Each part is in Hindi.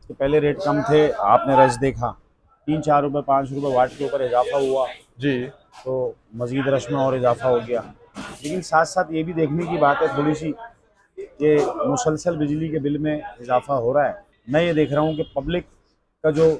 कि पहले रेट कम थे, आपने रश देखा, 3-4 रुपये 5 रुपये वाट के ऊपर इजाफा हुआ जी। तो मज़ीद रश में और इजाफा हो गया। लेकिन साथ साथ ये भी देखने की बात है थोड़ी सी कि मुसलसल बिजली के बिल में इजाफा हो रहा है। मैं ये देख रहा हूँ कि पब्लिक का जो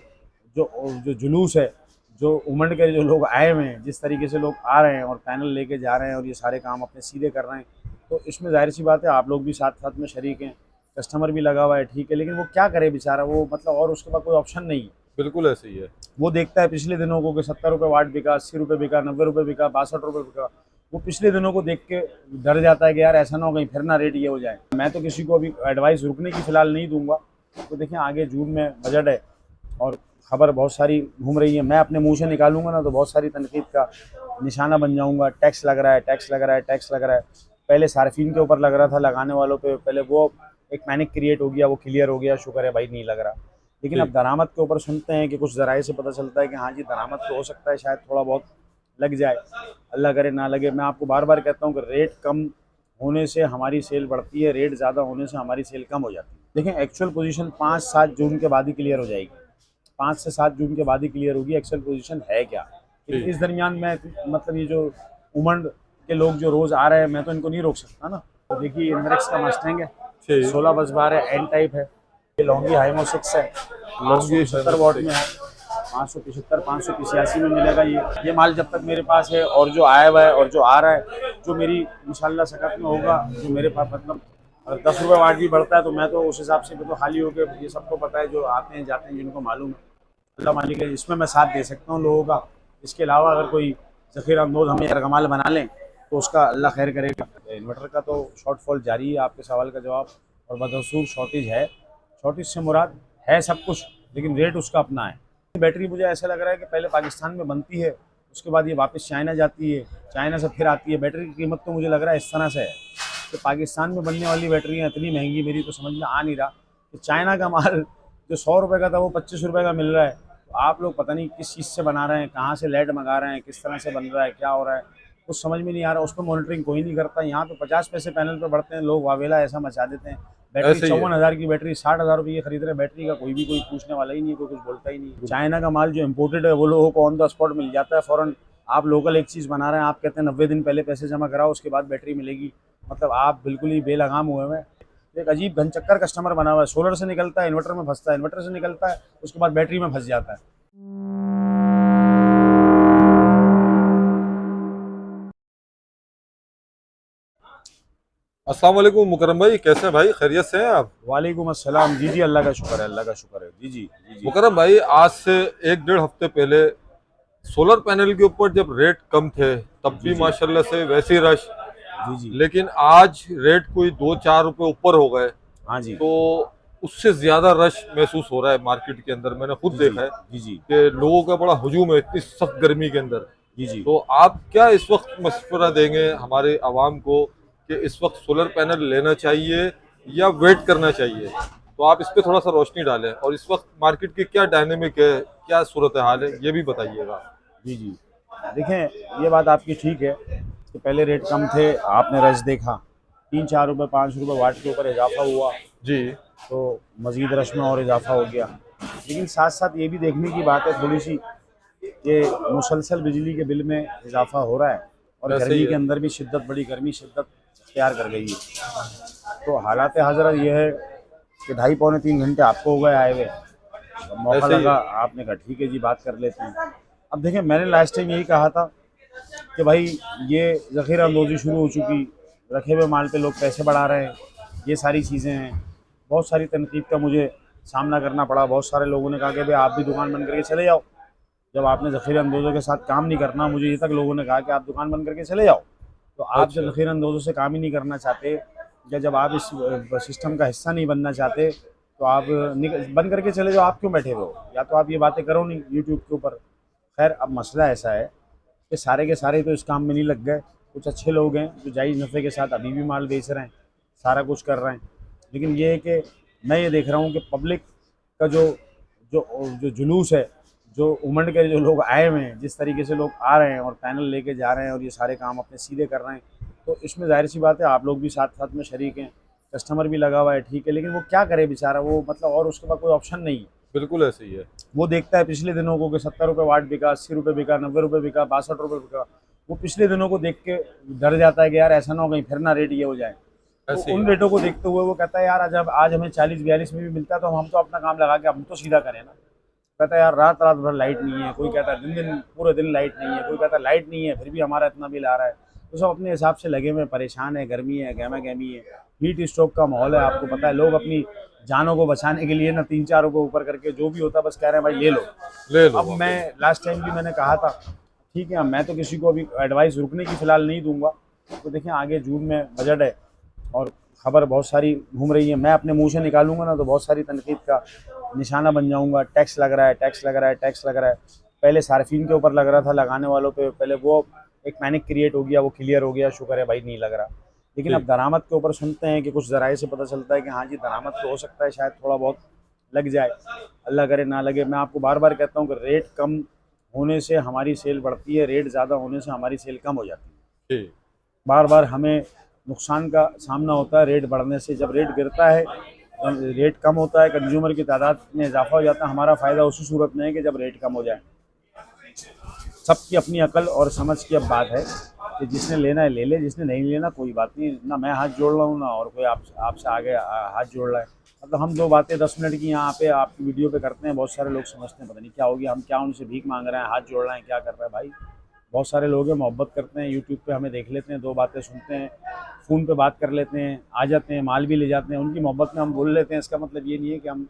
जो जो जुलूस है, जो उमड़ के जो लोग आए हुए हैं, जिस तरीके से लोग आ रहे हैं और पैनल लेके जा रहे हैं और ये सारे काम अपने सीधे कर रहे हैं, तो इसमें जाहिर सी बात है आप लोग भी साथ साथ में शरीक हैं। कस्टमर भी लगा हुआ है, ठीक है, लेकिन वो क्या करे बेचारा, वो मतलब और उसके पास कोई ऑप्शन नहीं है। बिल्कुल ऐसे ही है। वो देखता है पिछले दिनों को कि 70 रुपये वाट बिका, 80 रुपये बिका, 90 रुपये बिका, 62 रुपये बिका। वो पिछले दिनों को देख के डर जाता है कि यार ऐसा ना हो कहीं फिर ना रेट ये हो जाए। मैं तो किसी को अभी एडवाइस रुकने की फ़िलहाल नहीं दूंगा। तो देखिए आगे जून में बजट है और खबर बहुत सारी घूम रही है। मैं अपने मुंह से निकालूंगा ना तो बहुत सारी तनकीद का निशाना बन जाऊंगा। टैक्स लग रहा है, टैक्स लग रहा है, टैक्स लग रहा है। पहले सार्फिन के ऊपर लग रहा था, लगाने वालों पे पहले वो एक पैनिक क्रिएट हो गया, वो क्लियर हो गया, शुक्र है भाई नहीं लग रहा। लेकिन अब जी। दरामद के ऊपर सुनते हैं कि कुछ ज़राए से पता चलता है कि हाँ जी दरामद तो हो सकता है, शायद थोड़ा बहुत लग जाए। अल्लाह करे ना लगे। मैं आपको बार बार कहता हूँ कि रेट कम होने से हमारी सेल बढ़ती है, रेट ज़्यादा होने से हमारी सेल कम हो जाती है। देखें एक्चुअल पोजीशन 5-7 जून के बाद ही क्लियर हो जाएगी। 5 से 7 जून के बाद ही क्लियर होगी एक्चुअल पोजीशन है क्या। लेकिन जी। इस दरमियान मैं मतलब ये जो उमंड के लोग जो रोज़ आ रहे हैं, मैं तो इनको नहीं रोक सकता ना। तो देखिए इनरेक्स का मस्टैंग है, जी। 16 बस 12 एन टाइप है। ये लॉन्गी हाइमो 6 है, पाँच सौ लॉन्गी पिछहत्तर फेमस वॉट में है। 6। 575 585 में मिलेगा ये माल जब तक मेरे पास है और जो आया हुआ है और जो आ रहा है, जो मेरी इंशाल्लाह सकत में होगा, जो मेरे पास मतलब अगर 10 रुपये वाट भी बढ़ता है तो मैं तो उस हिसाब से तो खाली हो गए। ये सबको पता है, जो आते हैं जाते हैं जिनको मालूम है, अल्लाह मालिक है। इसमें मैं साथ दे सकता हूँ लोगों का। इसके अलावा अगर कोई ज़ख़ीरा अंदोज़ हमें यरगमाल बना लें तो उसका अल्लाह खैर करेगा। इन्वर्टर का तो शॉर्टफॉल जारी है, आपके सवाल का जवाब। और बदसूर शॉर्टेज है, शॉर्टेज से मुराद है सब कुछ, लेकिन रेट उसका अपना है। बैटरी मुझे ऐसा लग रहा है कि पहले पाकिस्तान में बनती है, उसके बाद ये वापस चाइना जाती है, चाइना से फिर आती है। बैटरी की कीमत तो मुझे लग रहा है इस तरह से है कि पाकिस्तान में बनने वाली बैटरियाँ इतनी महंगी, मेरी तो समझ में आ नहीं रहा कि चाइना का माल जो 100 रुपये का था वो 25 रुपये का मिल रहा है। तो आप लोग पता नहीं किस चीज़ से बना रहे हैं, कहाँ से लेड मंगा रहे हैं, किस तरह से बन रहा है, क्या हो रहा है, कुछ समझ में नहीं आ रहा। उस पर मॉनिटरिंग कोई नहीं करता। यहाँ पे 50 पैसे पैनल पे बढ़ते हैं, लोग वावेला ऐसा मचा देते हैं। बैटरी ऐसे ही है। 54,000 की बैटरी 60,000 रुपये खरीद रहे हैं। बैटरी का कोई भी कोई पूछने वाला ही नहीं है, कोई कुछ बोलता ही नहीं है। चाइना का माल जो इम्पोर्टेड है वो लोगों को ऑन द स्पॉट मिल जाता है फ़ौरन। आप लोकल एक चीज़ बना रहे हैं, आप कहते हैं 90 दिन पहले पैसे जमा कराओ उसके बाद बैटरी मिलेगी। मतलब आप बिल्कुल ही बेलगाम हुए हैं। एक अजीब घनचक्कर कस्टमर बना हुआ है। सोलर से निकलता है, इन्वर्टर में फंसता है, इन्वर्टर से निकलता है, उसके बाद बैटरी में फंस जाता है। अस्सलाम वालेकुम मुकरम भाई, कैसे हैं भाई, खैरियत से हैं आप? वालेकुम अस्सलाम। जी जी, अल्लाह का शुक्र है, अल्लाह का शुक्र है। जी जी जी जी। मुकरम भाई, आज से 1 डेढ़ हफ्ते पहले सोलर पैनल के ऊपर जब रेट कम थे तब जी भी जी माशाल्लाह से वैसे ही रश। जी जी। लेकिन आज रेट कोई 2-4 रुपए ऊपर हो गए हाँ जी। तो उससे ज्यादा रश महसूस हो रहा है मार्केट के अंदर। मैंने खुद जी जी देखा है जी जी कि लोगों का बड़ा हुजूम है इतनी सख्त गर्मी के अंदर। जी जी। तो आप क्या इस वक्त मशवरा देंगे हमारे आवाम को कि इस वक्त सोलर पैनल लेना चाहिए या वेट करना चाहिए? तो आप इस पे थोड़ा सा रोशनी डालें और इस वक्त मार्केट की क्या डायनेमिक है, क्या सूरत हाल है, ये भी बताइएगा। जी जी। देखें ये बात आपकी ठीक है कि पहले रेट कम थे, आपने रश देखा, 3-4 रुपये 5 रुपये वाट के ऊपर इजाफा हुआ जी। तो मज़ीद रश में और इजाफा हो गया। लेकिन साथ साथ ये भी देखने की बात है थोड़ी सी कि मुसलसल बिजली के बिल में इजाफा हो रहा है और ऐसे ही गर्मी के है। अंदर भी शिद्दत, बड़ी गर्मी शिद्दत इख्तियार कर गई है। तो हालात हज़रत ये है कि 2.5 पौने 3 घंटे आपको हो गए आए हुए। जब मौका ऐसे ही लगा है। आपने कहा ठीक है जी बात कर लेते हैं। अब देखें मैंने लास्ट टाइम यही कहा था कि भाई ये ज़ख़ीरा अंदोज़ी शुरू हो चुकी, रखे हुए माल पे लोग पैसे बढ़ा रहे हैं, ये सारी चीज़ें हैं। बहुत सारी तनकीद का मुझे सामना करना पड़ा। बहुत सारे लोगों ने कहा कि भाई आप भी दुकान बंद करके चले जाओ, जब आपने ज़ख़ीरा अंदोज़ों के साथ काम नहीं करना। मुझे ये तक लोगों ने कहा कि आप दुकान बंद करके चले जाओ। तो आप जब अच्छा। ज़ख़ीरा अंदोज़ों से काम ही नहीं करना चाहते या जब आप इस सिस्टम का हिस्सा नहीं बनना चाहते तो आप बंद करके चले जाओ। आप क्यों बैठे हुए हो? या तो आप ये बातें करो नहीं यूट्यूब के ऊपर। खैर अब मसला ऐसा है कि सारे के सारे तो इस काम में नहीं लग गए। कुछ अच्छे लोग हैं जो जायज़ नफ़े के साथ अभी भी माल बेच रहे हैं, सारा कुछ कर रहे हैं। लेकिन ये है कि मैं ये देख रहा हूँ कि पब्लिक का जो जो जो जुलूस है, जो उमड़ के जो लोग आए हुए हैं, जिस तरीके से लोग आ रहे हैं और पैनल लेके जा रहे हैं और ये सारे काम अपने सीधे कर रहे हैं, तो इसमें ज़ाहिर सी बात है आप लोग भी साथ साथ में शरीक हैं। कस्टमर भी लगा हुआ है, ठीक है, लेकिन वो क्या करे बेचारा, वो मतलब और उसके पास कोई ऑप्शन नहीं है। बिल्कुल ऐसे ही है। वो देखता है पिछले दिनों को कि 70 रुपये वाट बिका, 80 रुपये बिका, 90 रुपये बिका, 62 रुपये बिका। वो पिछले दिनों को देख के डर जाता है कि यार ऐसा ना हो कहीं फिर ना रेट ये हो जाए। तो ऐसे ही उन है। रेटों को देखते हुए वो कहता है यार आज हमें 40-42 में भी मिलता है तो हम तो अपना काम लगा के हम तो सीधा करें ना। कहता है यार रात रात भर लाइट नहीं है, कोई कहता है दिन दिन पूरे दिन लाइट नहीं है, कोई कहता है लाइट नहीं है फिर भी हमारा इतना बिल आ रहा है। तो सब अपने हिसाब से लगे हुए हैं, परेशान है, गर्मी है, गहमा गहमी है, हीट स्ट्रोक का माहौल है। आपको पता है लोग अपनी जानों को बचाने के लिए ना 3-4 रुपये ऊपर करके जो भी होता है बस कह रहे हैं भाई ले लो। ले लो अब मैं लास्ट टाइम भी मैंने कहा था, ठीक है मैं तो किसी को अभी एडवाइस रुकने की फ़िलहाल नहीं दूंगा। तो देखिए आगे जून में बजट है और खबर बहुत सारी घूम रही है, मैं अपने मुंह से निकालूंगा ना तो बहुत सारी तनकीद का निशाना बन जाऊंगा। टैक्स लग रहा है, टैक्स लग रहा है, टैक्स लग रहा है। पहले सार्फिन के ऊपर लग रहा था, लगाने वालों पे पहले वो एक पैनिक क्रिएट हो गया, वो क्लियर हो गया, शुक्र है भाई नहीं लग रहा। लेकिन अब दरामद के ऊपर सुनते हैं कि कुछ ज़राए से पता चलता है कि हाँ जी दरामद तो हो सकता है, शायद थोड़ा बहुत लग जाए, अल्लाह करे ना लगे। मैं आपको बार बार कहता हूँ कि रेट कम होने से हमारी सेल बढ़ती है, रेट ज़्यादा होने से हमारी सेल कम हो जाती है। जी। बार बार हमें नुकसान का सामना होता है रेट बढ़ने से। जब रेट गिरता है, रेट कम होता है, कंज्यूमर की तादाद में इजाफा हो जाता है। हमारा फ़ायदा उसी सूरत में है कि जब रेट कम हो जाए। सबकी अपनी अकल और समझ की अब बात है कि जिसने लेना है ले ले, जिसने नहीं लेना कोई बात नहीं। ना मैं हाथ जोड़ रहा हूँ ना और कोई आपसे आगे हाथ जोड़ रहा है। मतलब हम दो बातें 10 मिनट की यहाँ पे आपकी वीडियो पे करते हैं, बहुत सारे लोग समझते हैं पता नहीं क्या हो गया, हम क्या उनसे भीख मांग रहे हैं, हाथ जोड़ रहे हैं, क्या कर रहे हैं भाई। बहुत सारे लोग हैं मोहब्बत करते हैं, यूट्यूब पे हमें देख लेते हैं, दो बातें सुनते हैं, फ़ोन पे बात कर लेते हैं, आ जाते हैं, माल भी ले जाते हैं, उनकी मोहब्बत में हम बोल लेते हैं। इसका मतलब ये नहीं है कि हम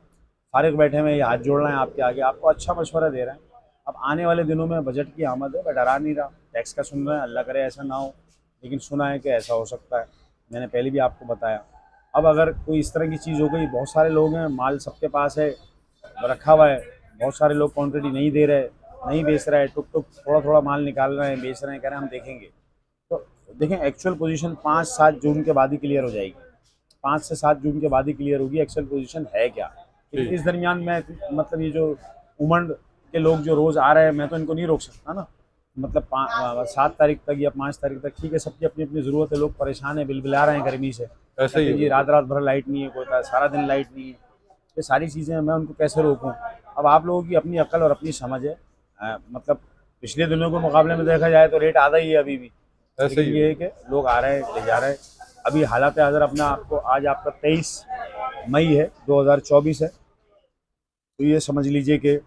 फारिग बैठे हुए ये हाथ जोड़ रहे हैं आपके आगे, आपको अच्छा मशवरा दे रहे हैं। अब आने वाले दिनों में बजट की आमद है, मैं डरा नहीं रहा। टैक्स का सुन रहे हैं, अल्लाह करे ऐसा ना हो, लेकिन सुना है कि ऐसा हो सकता है, मैंने पहले भी आपको बताया। अब अगर कोई इस तरह की चीज़ हो गई, बहुत सारे लोग हैं, माल सबके पास है, रखा हुआ है, बहुत सारे लोग क्वांटिटी नहीं दे रहे, नहीं बेच रहा है, टुक टुक थोड़ा थोड़ा माल निकाल रहे हैं, बेच रहे हैं, कह रहे हैं हम देखेंगे। तो देखें एक्चुअल पोजीशन 5-7 जून के बाद ही क्लियर हो जाएगी। 5 से 7 जून के बाद ही क्लियर होगी एक्चुअल पोजीशन है क्या। लेकिन इस दरमियान में मतलब ये जो उमंड के लोग जो रोज़ आ रहे हैं, मैं तो इनको नहीं रोक सकता ना। मतलब 7 तारीख तक या 5 तारीख तक, ठीक है सबकी अपनी अपनी ज़रूरत है, लोग परेशान हैं, बिलबिला रहे हैं गर्मी से, ऐसे ही कहते हैं है। जी रात रात भर लाइट नहीं है, कोई कहता है सारा दिन लाइट नहीं है। ये सारी चीज़ें मैं उनको कैसे रोकूं। अब आप लोगों की अपनी अकल और अपनी समझ है। मतलब पिछले दिनों के मुकाबले में देखा जाए तो रेट आधा ही है अभी भी, ऐसे लेकिन ही ये है। है कि लोग आ रहे हैं, ले जा रहे हैं। अभी हालात हाज़िर अपना आपको, आज आपका 23 मई है, 2024 है। तो ये समझ लीजिए कि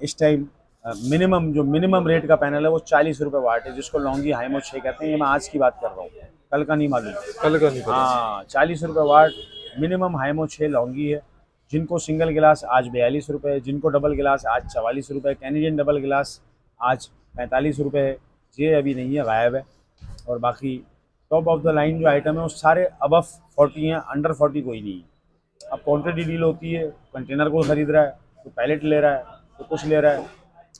इस टाइम मिनिमम रेट का पैनल है वो 40 रुपये वाट है, जिसको लॉन्गी हाइमो 6 कहते हैं। ये मैं आज की बात कर रहा हूँ, कल का नहीं मालूम। कल का नहीं पता। हाँ 40 रुपये वाट मिनिमम हाइमो 6 लॉन्गी है। जिनको सिंगल गिलास आज 42 रुपये, जिनको डबल गिलास आज 44 रुपये, कैनेडियन डबल गिलास आज 45 रुपये है। ये अभी नहीं है, गायब है। और बाकी टॉप ऑफ द लाइन जो आइटम है वो सारे अबव 40 हैं, अंडर 40 कोई नहीं है। अब क्वांटिटी डील होती है, कंटेनर को खरीद रहा है तो पैलेट ले रहा है तो कुछ ले रहा है,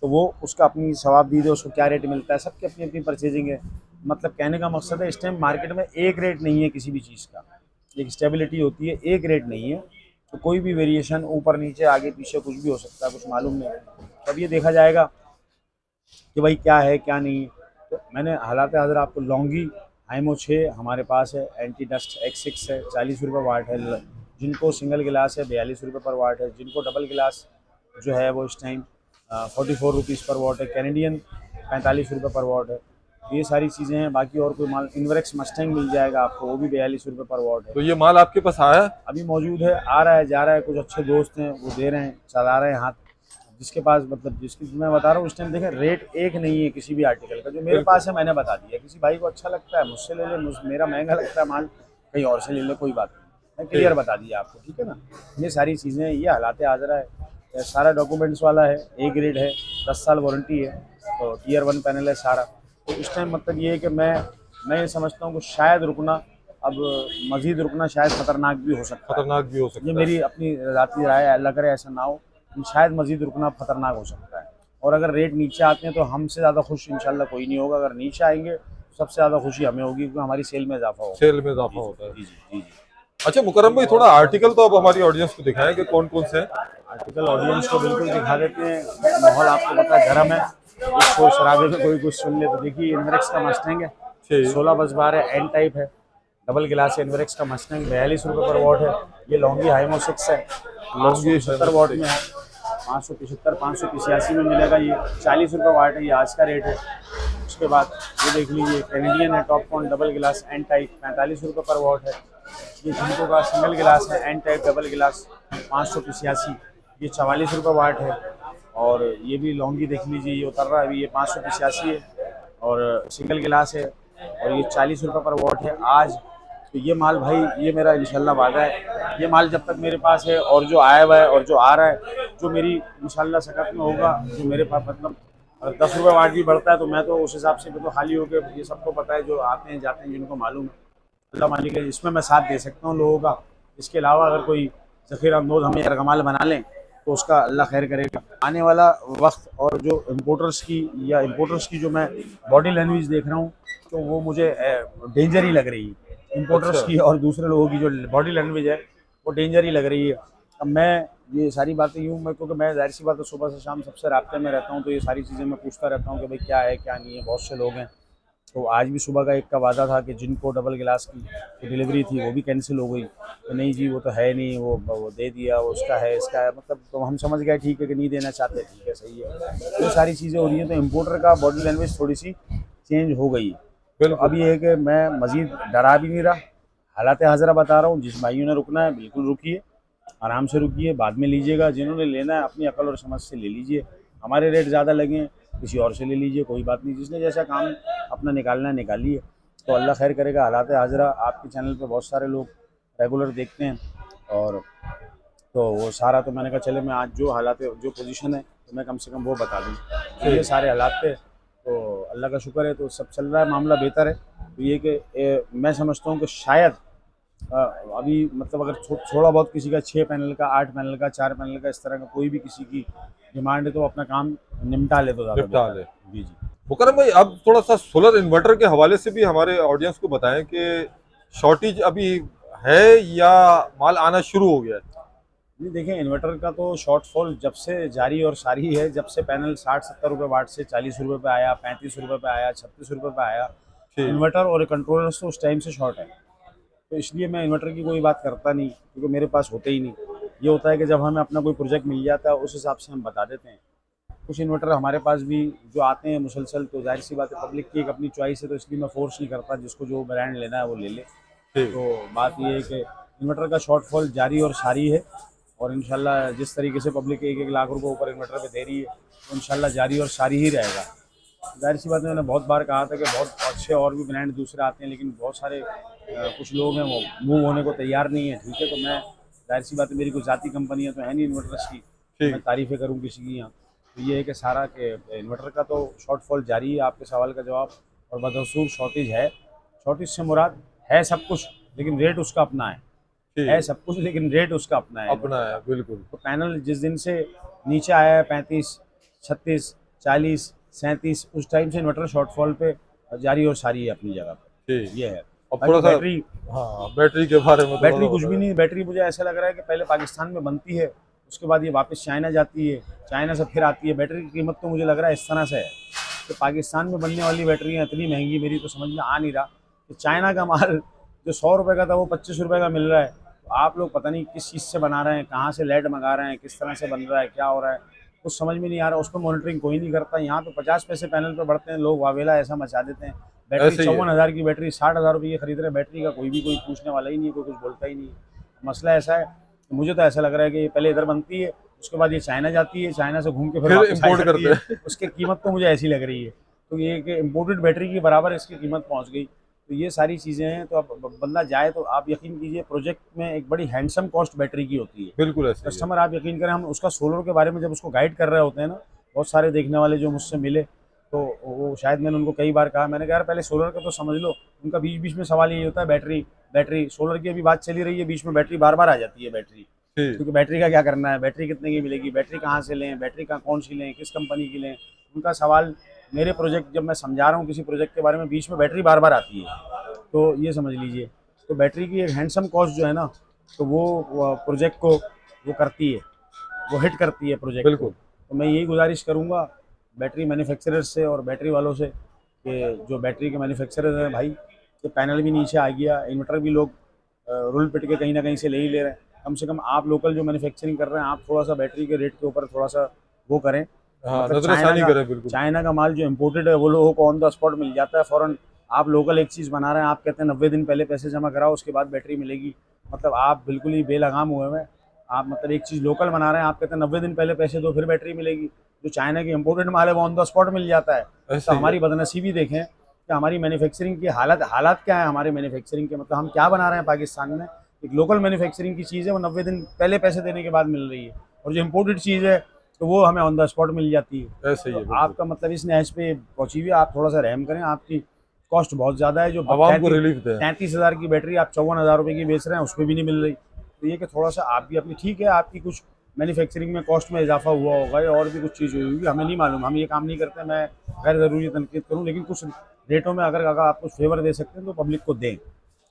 तो वो उसका अपनी सवाब दी दे, उसको क्या रेट मिलता है, सबकी अपनी अपनी परचेजिंग है। मतलब कहने का मकसद है इस टाइम मार्केट में एक रेट नहीं है किसी भी चीज़ का, एक स्टेबिलिटी होती है, एक रेट नहीं है। तो कोई भी वेरिएशन ऊपर नीचे आगे पीछे कुछ भी हो सकता है, कुछ मालूम नहीं। तब ये देखा जाएगा कि भाई क्या है क्या नहीं। तो मैंने हालात हाज़िर आपको लॉन्गी हाइमो 6 हमारे पास है, एंटी डस्ट X6 है, 40 रुपये वाट है। जिनको सिंगल गिलास है 42 रुपये पर वाट है, जिनको डबल गिलास जो है वो इस टाइम 44 रुपीज़ पर वाट है, कैनेडियन 45 रुपये पर वाट है। ये सारी चीज़ें हैं। बाकी और कोई माल इन्वरेक्स मस्टैंग मिल जाएगा आपको, वो भी 42 रुपये पर वाट है। तो ये माल आपके पास आया है? अभी मौजूद है, आ रहा है जा रहा है, कुछ अच्छे दोस्त हैं वो दे रहे हैं, चला रहे हैं हाथ। जिसके पास मतलब जिसकी मैं बता रहा हूँ, उस टाइम देखें रेट एक नहीं है किसी भी आर्टिकल का। जो मेरे पास है मैंने बता दिया, किसी भाई को अच्छा लगता है मुझसे ले ले, मेरा महंगा लगता है माल कहीं और से ले ले, कोई बात नहीं, मैं क्लियर बता दिया आपको, ठीक है ना। ये सारी चीज़ें, ये हालात हाज़िर है, ये सारा डॉक्यूमेंट्स वाला है, ए ग्रेड है, 10 साल वारंटी है, तो Tier 1 पैनल है सारा। तो इस टाइम मतलब ये है कि मैं ये समझता हूँ कि शायद रुकना, अब मज़ीद रुकना शायद ख़तरनाक भी हो सकता है। खतरनाक भी हो सकता ये है। मेरी अपनी ज़ाती राय है, अल्लाह करे ऐसा ना हो, शायद मज़ीद रुकना खतरनाक हो सकता है। और अगर रेट नीचे आते हैं तो हमसे ज़्यादा खुश इंशाल्लाह कोई नहीं होगा। अगर नीचे आएंगे तो सबसे ज़्यादा खुशी हमें होगी, क्योंकि हमारी सेल में इजाफा होगा। सेल में इजाफा होता है। जी जी जी जी। अच्छा मुकरम भाई, थोड़ा आर्टिकल तो अब हमारी ऑडियंस को दिखाएं कि कौन कौन से हैं। आर्टिकल ऑडियंस को बिल्कुल दिखा देते हैं। माहौल आपको पता है गर्म है, कुछ शोर शराबे में कोई कुछ सुन ले। तो देखिए इनवरेक्स का मस्टैंग है, ठीक। 16 बस बार है, एन टाइप है, डबल गिलास इन्वेरेक्स का मस्टैंग 42 रुपये पर वॉट है। ये लॉन्गी हाइमो 6 है, लॉन्गी 575 वॉट में है, 575 585 में मिलेगा। ये 40 रुपये वाट है, ये आज का रेट है। उसके बाद ये देख लीजिए कैनेडियन है टॉपकॉन डबल गिलास एन टाइप, 45 रुपये पर वॉट है। ये जिनको का सिंगल गिलास है एन टाइप डबल गिलास, 585, ये 44 रुपये वाट है। और ये भी लॉन्गी देख लीजिए, ये उतर रहा है अभी, ये 585 है और सिंगल गिलास है और ये 40 रुपये पर वॉट है आज। तो ये माल भाई, ये मेरा इंशाल्लाह वादा है, ये माल जब तक मेरे पास है और जो आया हुआ है और जो आ रहा है, जो मेरी इंशाल्लाह सकत में होगा, जो मेरे पास मतलब अगर 10 रुपये वाट भी बढ़ता है तो मैं तो उस हिसाब से मैं तो खाली हो गया। ये सबको पता है, जो आते हैं जाते हैं जिनको मालूम है, अल्लाह मालिक है, इसमें मैं साथ दे सकता हूँ लोगों का। इसके अलावा अगर कोई ज़ख़ीर अंदोज़ हमें यरगमाल बना लें तो उसका अल्लाह खैर करेगा। आने वाला वक्त और जो इम्पोर्टर्स की जो मैं बॉडी लैंग्वेज देख रहा हूँ, तो वो मुझे डेंजर ही लग रही है। इम्पोर्टर्स अच्छा। की और दूसरे लोगों की जो बॉडी लैंग्वेज है वो डेंजर ही लग रही है। अब मैं ये सारी बातें यूँ मैं, क्योंकि मैं ज़ाहिर सी बात है सुबह से शाम सबसे राब्ते में रहता हूँ, तो ये सारी चीज़ें मैं पूछता रहता हूँ कि भाई क्या है क्या नहीं है। बहुत से लोग हैं, तो आज भी सुबह का एक का वादा था कि जिनको डबल गिलास की जो डिलीवरी थी वो भी कैंसिल हो गई। तो नहीं जी वो तो है नहीं, वो दे दिया, वो उसका है इसका है, मतलब तो हम समझ गए ठीक है कि नहीं देना चाहते, ठीक है सही है। तो सारी चीज़ें हो रही हैं, तो इम्पोर्टर का बॉडी लैंग्वेज थोड़ी सी चेंज हो गई है। तो अब बिल्कुल। ये है कि मैं मज़ीद डरा भी नहीं रहा, हालात हाज़िरा बता रहा हूँ। जिस भाइयों ने रुकना है बिल्कुल रुकिए, आराम से रुकिए, बाद में लीजिएगा। जिन्होंने लेना है अपनी अकल और समझ से ले लीजिए, हमारे रेट ज़्यादा लगे किसी और से ले लीजिए, कोई बात नहीं। जिसने जैसा काम अपना निकालना है निकालिए, तो अल्लाह खैर करेगा। हालात हाज़िरा आपके चैनल पे बहुत सारे लोग रेगुलर देखते हैं, और तो वो सारा तो मैंने कहा चले मैं आज जो हालात जो पोजीशन है तो मैं कम से कम वो बता दूँ। तो ये सारे हालात थे, तो अल्लाह का शुक्र है, तो सब चल रहा है, मामला बेहतर है। तो ये कि मैं समझता हूँ कि शायद अ, अभी मतलब अगर थोड़ा बहुत किसी का 6 पैनल का, 8 पैनल का, 4 पैनल का, इस तरह का कोई भी किसी की डिमांड है तो अपना काम निपटा ले तो ज़्यादा निपटा बेहतर ले। है। जी जी। मुकरम भाई, अब थोड़ा सा सोलर इन्वर्टर के हवाले से भी हमारे ऑडियंस को बताएं कि शॉर्टेज अभी है या माल आना शुरू हो गया है। नहीं देखिए, इन्वर्टर का तो शॉर्टफॉल जब से जारी और सारी है, जब से पैनल 60-70 रुपये वाट से 40 रुपये पे आया, 35 रुपये पे आया, 36 रुपये पे आया, ठीक। इन्वर्टर और कंट्रोलर्स तो उस टाइम से शॉर्ट है। तो इसलिए मैं इन्वर्टर की कोई बात करता नहीं, क्योंकि मेरे पास होते ही नहीं। ये होता है कि जब हमें अपना कोई प्रोजेक्ट मिल जाता है उस हिसाब से हम बता देते हैं। कुछ इन्वर्टर हमारे पास भी जो आते हैं मुसलसल, तो जाहिर सी बात है पब्लिक की एक अपनी चॉइस है, तो इसलिए मैं फोर्स नहीं करता, जिसको जो ब्रांड लेना है वो ले ले। ठीक। तो बात ये है कि इन्वर्टर का शॉर्टफॉल जारी और सारी है, और इंशाल्लाह जिस तरीके से पब्लिक 1-1 लाख रुपए ऊपर इन्वर्टर पे दे रही है, तो इंशाल्लाह जारी और सारी ही रहेगा। जाहिर सी बात है, मैंने बहुत बार कहा था कि बहुत अच्छे और भी ब्रांड दूसरे आते हैं, लेकिन बहुत सारे कुछ लोग हैं वो मूव होने को तैयार नहीं है। ठीक है, तो मैं जाहिर सी बात है मेरी कोई ज़ाती कंपनियाँ तो है नहीं इन्वर्टर्स की, तो मैं ठीक। तारीफ़ें करूँ किसी की यहाँ। तो ये है कि सारा के इन्वर्टर का तो शॉर्टफॉल जारी है। आपके सवाल का जवाब, और बदसूर शॉर्टेज है। शॉर्टेज से मुराद है सब कुछ, लेकिन रेट उसका अपना है ठीक। सब कुछ लेकिन रेट उसका अपना है अपना इन्वर्टर है का। बिल्कुल। तो पैनल जिस दिन से नीचे आया है 35, 36, 40, 37, उस टाइम से इन्वर्टर शॉर्टफॉल पे जारी और सारी है अपनी जगह ठीक। पे। ये है। अब थोड़ा बाकी सा, बैटरी, हाँ, बैटरी के बारे में थोड़ा बैटरी सा कुछ भी बताएं। नहीं। बैटरी मुझे ऐसा लग रहा है कि पहले पाकिस्तान में बनती है, उसके बाद ये वापस चाइना जाती है, चाइना से फिर आती है। बैटरी की कीमत तो मुझे लग रहा है इस तरह से है कि पाकिस्तान में बनने वाली बैटरियाँ इतनी महंगी, मेरी तो समझ में आ नहीं रहा कि चाइना का माल जो 100 रुपये का था वो 25 रुपये का मिल रहा है। तो आप लोग पता नहीं किस चीज़ से बना रहे हैं, कहाँ से लेड मंगा रहे हैं, किस तरह से बन रहा है, क्या हो रहा है, कुछ समझ में नहीं आ रहा। उस पर मॉनिटरिंग कोई नहीं करता। यहाँ पे 50 पैसे पैनल पे बढ़ते हैं, लोग वावेला ऐसा मचा देते हैं। बैटरी ऐसे ही है। 54,000 की बैटरी 60,000 रुपये की खरीद रहे हैं। बैटरी का कोई पूछने वाला ही नहीं है, कोई कुछ बोलता ही नहीं है। मसला ऐसा है कि मुझे तो ऐसा लग रहा है कि ये पहले इधर बनती है, उसके बाद ये चाइना जाती है, चाइना से घूम के फिर फिर वापस आ इंपोर्ट जाती करते है। हैं। उसकी कीमत तो मुझे ऐसी लग रही है, तो ये कि इम्पोर्टेड बैटरी के बराबर इसकी कीमत पहुंच गई। तो ये सारी चीज़ें हैं। तो अब बंदा जाए तो आप यकीन कीजिए, प्रोजेक्ट में एक बड़ी हैंडसम कॉस्ट बैटरी की होती है। बिल्कुल ऐसे ही है। कस्टमर, आप यकीन करें, हम उसका सोलर के बारे में जब उसको गाइड कर रहे होते हैं ना, बहुत सारे देखने वाले जो मुझसे मिले, तो वो शायद मैंने उनको कई बार कहा, मैंने कहा यार पहले सोलर का तो समझ लो। उनका बीच बीच में सवाल ये होता है, बैटरी बैटरी सोलर की अभी बात चली रही है, बीच में बैटरी बार बार आ जाती है बैटरी। ठीक। क्योंकि बैटरी का क्या करना है, बैटरी कितने की मिलेगी, बैटरी कहाँ से लें, बैटरी का कौन सी लें, किस कंपनी की लें। उनका सवाल मेरे प्रोजेक्ट जब मैं समझा रहा हूँ किसी प्रोजेक्ट के बारे में, बीच में बैटरी बार बार आती है। तो ये समझ लीजिए, तो बैटरी की एक हैंडसम कॉस्ट जो है ना, तो वो प्रोजेक्ट को वो करती है, वो हिट करती है प्रोजेक्ट को। बिल्कुल। तो मैं यही गुजारिश करूँगा बैटरी मैन्युफैक्चरर से और बैटरी वालों से कि जो बैटरी के मैन्युफैक्चरर हैं भाई, कि पैनल भी नीचे आ गया, इन्वर्टर भी लोग रुल पिट के कहीं ना कहीं से ले ही ले रहे हैं। कम से कम आप लोकल जो मैन्युफैक्चरिंग कर रहे हैं, आप थोड़ा सा बैटरी के रेट के ऊपर थोड़ा सा वो करें। हाँ, मतलब नजरसानी करें बिल्कुल। चाइना का माल जो इम्पोर्टेड है वो लोगों को ऑन द स्पॉट मिल जाता है फ़ौरन। आप लोकल एक चीज़ बना रहे हैं, आप कहते हैं 90 दिन पहले पैसे जमा कराओ उसके बाद बैटरी मिलेगी। मतलब आप बिल्कुल ही बेलगाम हुए हैं। आप मतलब एक चीज़ लोकल बना रहे हैं, आप कहते हैं 90 दिन पहले पैसे दो फिर बैटरी मिलेगी। जो चाइना की इम्पोर्टेड माल है वो ऑन द स्पॉट मिल जाता है। ऐसे तो ही है। हमारी बदनसीबी देखें कि हमारी मैन्युफैक्चरिंग की हालात क्या है हमारे मैन्युफैक्चरिंग के, मतलब हम क्या बना रहे हैं पाकिस्तान में। एक लोकल मैन्युफैक्चरिंग की चीज़ है, वो 90 दिन पहले पैसे देने के बाद मिल रही है, और जो इम्पोर्टेड चीज़ है तो वो हमें ऑन द स्पॉट मिल जाती है। ऐसे ही तो है बिल्कुल। आपका मतलब इस नहज पे पहुंची हुई है, आप थोड़ा सा रहम करें। आपकी कॉस्ट बहुत ज़्यादा है, जो आवाम को रिलीफ दें। 33,000 की बैटरी आप 54,000 रुपये की बेच रहे हैं, उस पर भी नहीं मिल रही। तो ये कि थोड़ा सा आप भी अपनी, ठीक है आपकी कुछ मैन्युफैक्चरिंग में कॉस्ट में इजाफा हुआ होगा या और भी कुछ चीज़ हुई होगी, हमें नहीं मालूम, हम ये काम नहीं करते, मैं गैर ज़रूरी तनकीद करूँ, लेकिन कुछ रेटों में अगर आप कुछ फेवर दे सकते हैं तो पब्लिक को दें।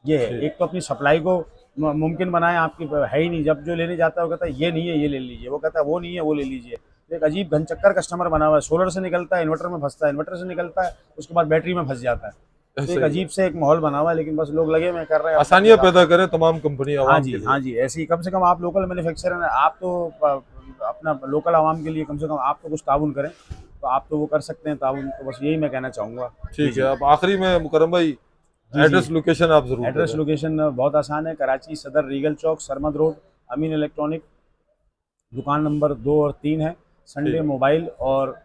ये है, ठीक। एक तो अपनी सप्लाई को मुमकिन बनाएं। आपकी है ही नहीं, जब जो लेने जाता है वो कहता है ये नहीं है ये ले लीजिए, वो कहता है वो नहीं है वो ले लीजिए। तो एक अजीब घनचक्कर कस्टमर बना हुआ है, सोलर से निकलता है इन्वर्टर में फंसता है, इन्वर्टर से निकलता है उसके बाद बैटरी में फंस जाता है। तो ऐसे एक ही है। अजीब से एक माहौल बना हुआ है, लेकिन बस लोग लगे हुए कर रहे हैं आसानियां पैदा करें तमाम कंपनी हाँ आवाम जी के लिए। हाँ जी, ऐसे ही कम से कम आप लोकल मैन्युफैक्चरर हैं, आप तो अपना लोकल आवाम के लिए कम से कम आप तो कुछ ताउन करें, तो आप तो वो कर सकते हैं ताउन, तो बस यही मैं कहना चाहूँगा। ठीक है, अब आखिरी में मुकरम भाई जी एड्रेस लोकेशन आप जरूर एड्रेस दें। लोकेशन बहुत आसान है, कराची सदर रीगल चौक सरमद रोड अमीन इलेक्ट्रॉनिक, दुकान नंबर 2 और 3 है। संडे ठीक। मोबाइल और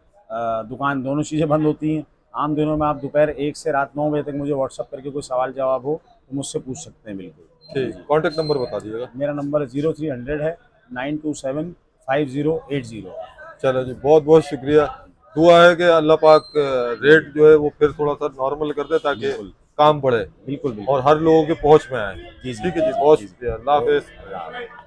दुकान दोनों चीज़ें बंद होती हैं। आम दिनों में आप दोपहर 1 से रात 9 बजे तक मुझे व्हाट्सअप करके कोई सवाल जवाब हो तो मुझसे पूछ सकते हैं बिल्कुल। ठीक, कांटेक्ट नंबर बता दीजिएगा। मेरा नंबर 0300 है 927 5080। चलो जी, बहुत बहुत शुक्रिया। दुआ है कि अल्लाह पाक रेट जो है वो फिर थोड़ा सा नॉर्मल कर दे ताकि बिल्कुल काम बढ़े बिल्कुल बिल्कुल। और हर लोगों के पहुंच में आए। जी जी ठीक है जी, जी बहुत जी। शुक्रिया। अल्लाह हाफिज़। जी।